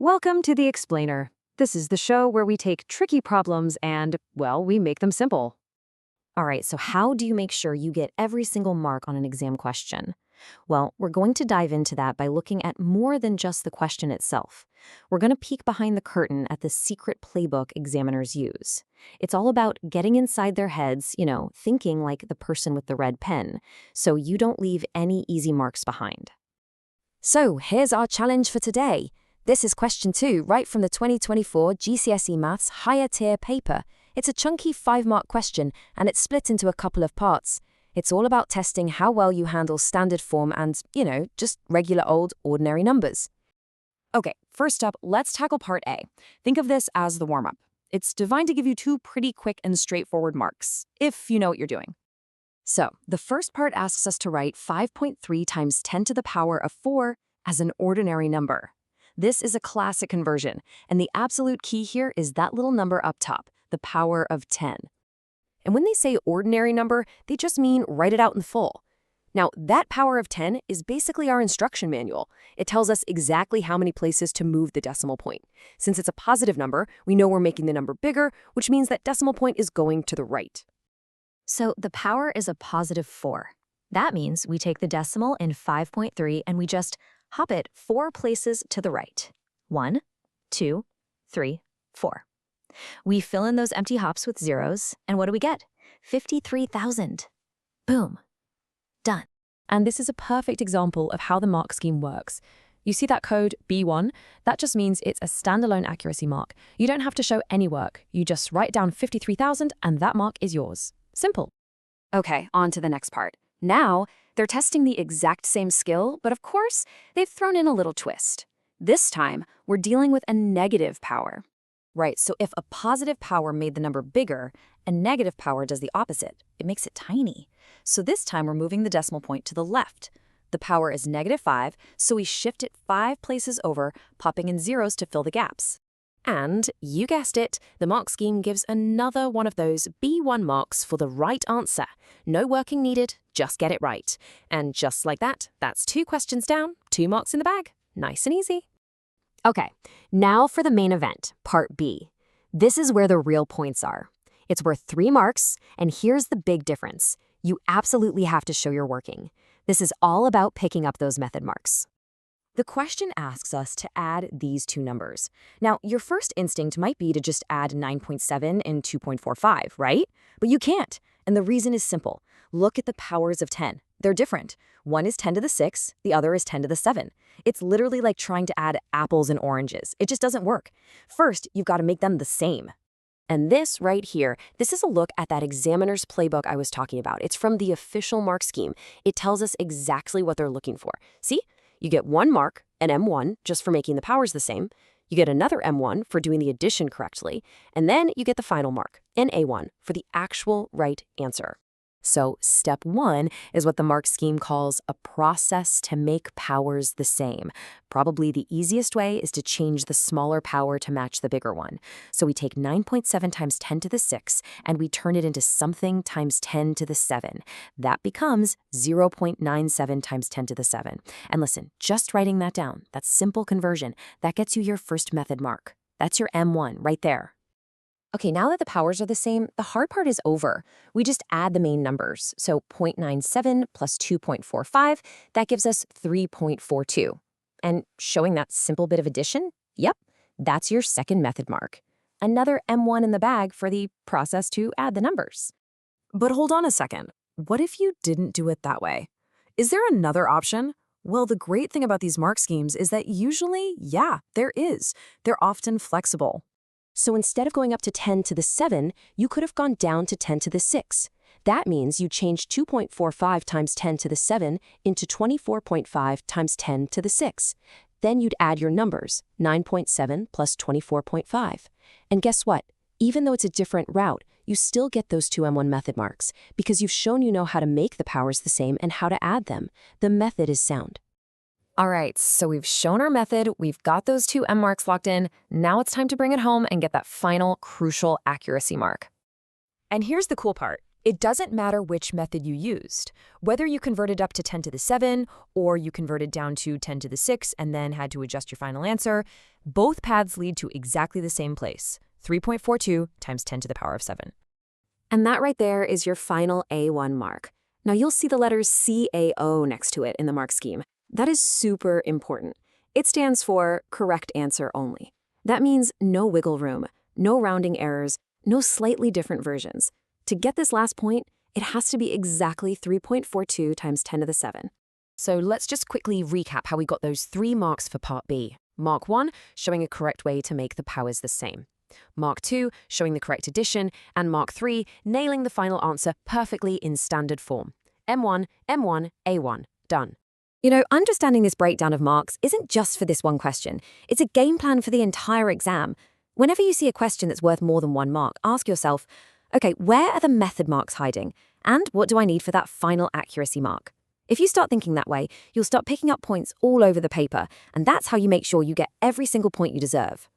Welcome to The Explainer. This is the show where we take tricky problems and, well, we make them simple. All right, so how do you make sure you get every single mark on an exam question? Well, we're going to dive into that by looking at more than just the question itself. We're going to peek behind the curtain at the secret playbook examiners use. It's all about getting inside their heads, thinking like the person with the red pen, so you don't leave any easy marks behind. So here's our challenge for today. This is question 2, right from the 2024 GCSE Maths higher tier paper. It's a chunky 5-mark question, and it's split into a couple of parts. It's all about testing how well you handle standard form and, just regular old ordinary numbers. Okay, first up, let's tackle part A. Think of this as the warm-up. It's designed to give you 2 pretty quick and straightforward marks, if you know what you're doing. So, the first part asks us to write 5.3 times 10 to the power of 4 as an ordinary number. This is a classic conversion, and the absolute key here is that little number up top, the power of 10. And when they say ordinary number, they just mean write it out in full. Now, that power of 10 is basically our instruction manual. It tells us exactly how many places to move the decimal point. Since it's a positive number, we know we're making the number bigger, which means that decimal point is going to the right. So the power is a positive 4. That means we take the decimal in 5.3 and we just hop it 4 places to the right. 1, 2, 3, 4. We fill in those empty hops with zeros, and what do we get? 53,000. Boom. Done. And this is a perfect example of how the mark scheme works. You see that code B1? That just means it's a standalone accuracy mark. You don't have to show any work. You just write down 53,000 and that mark is yours. Simple. Okay, on to the next part. Now, they're testing the exact same skill, but of course, they've thrown in a little twist. This time, we're dealing with a negative power. Right, so if a positive power made the number bigger, a negative power does the opposite. It makes it tiny. So this time we're moving the decimal point to the left. The power is -5, so we shift it 5 places over, popping in zeros to fill the gaps. And, you guessed it, the mark scheme gives another one of those B1 marks for the right answer. No working needed, just get it right. And just like that, that's 2 questions down, 2 marks in the bag. Nice and easy. Okay, now for the main event, part B. This is where the real points are. It's worth 3 marks, and here's the big difference. You absolutely have to show you're working. This is all about picking up those method marks. The question asks us to add these 2 numbers. Now, your first instinct might be to just add 9.7 and 2.45, right? But you can't, and the reason is simple. Look at the powers of 10. They're different. One is 10 to the 6, the other is 10 to the 7. It's literally like trying to add apples and oranges. It just doesn't work. First, you've got to make them the same. And this right here, this is a look at that examiner's playbook I was talking about. It's from the official mark scheme. It tells us exactly what they're looking for. See? You get 1 mark, an M1, just for making the powers the same. You get another M1 for doing the addition correctly. And then you get the final mark, an A1, for the actual right answer. So step 1 is what the mark scheme calls a process to make powers the same. Probably the easiest way is to change the smaller power to match the bigger one. So we take 9.7 times 10 to the 6 and we turn it into something times 10 to the 7. That becomes 0.97 times 10 to the 7. And listen, just writing that down, that simple conversion, that gets you your first method mark. That's your M1 right there. Okay, now that the powers are the same, the hard part is over. We just add the main numbers. So 0.97 plus 2.45, that gives us 3.42. And showing that simple bit of addition, yep, that's your second method mark. Another M1 in the bag for the process to add the numbers. But hold on a second. What if you didn't do it that way? Is there another option? Well, the great thing about these mark schemes is that usually, yeah, there is. They're often flexible. So instead of going up to 10 to the 7, you could have gone down to 10 to the 6. That means you changed 2.45 times 10 to the 7 into 24.5 times 10 to the 6. Then you'd add your numbers, 9.7 plus 24.5. And guess what? Even though it's a different route, you still get those 2 M1 method marks because you've shown you know how to make the powers the same and how to add them. The method is sound. All right, so we've shown our method, we've got those 2 M marks locked in, now it's time to bring it home and get that final crucial accuracy mark. And here's the cool part. It doesn't matter which method you used. Whether you converted up to 10 to the 7 or you converted down to 10 to the 6 and then had to adjust your final answer, both paths lead to exactly the same place, 3.42 times 10 to the power of 7. And that right there is your final A1 mark. Now you'll see the letters CAO next to it in the mark scheme. That is super important. It stands for correct answer only. That means no wiggle room, no rounding errors, no slightly different versions. To get this last point, it has to be exactly 3.42 times 10 to the 7. So let's just quickly recap how we got those 3 marks for Part B. Mark 1, showing a correct way to make the powers the same. Mark 2, showing the correct addition. And Mark 3, nailing the final answer perfectly in standard form. M1, M1, A1. Done. You know, understanding this breakdown of marks isn't just for this one question. It's a game plan for the entire exam. Whenever you see a question that's worth more than 1 mark, ask yourself, okay, where are the method marks hiding? And what do I need for that final accuracy mark? If you start thinking that way, you'll start picking up points all over the paper, and that's how you make sure you get every single point you deserve.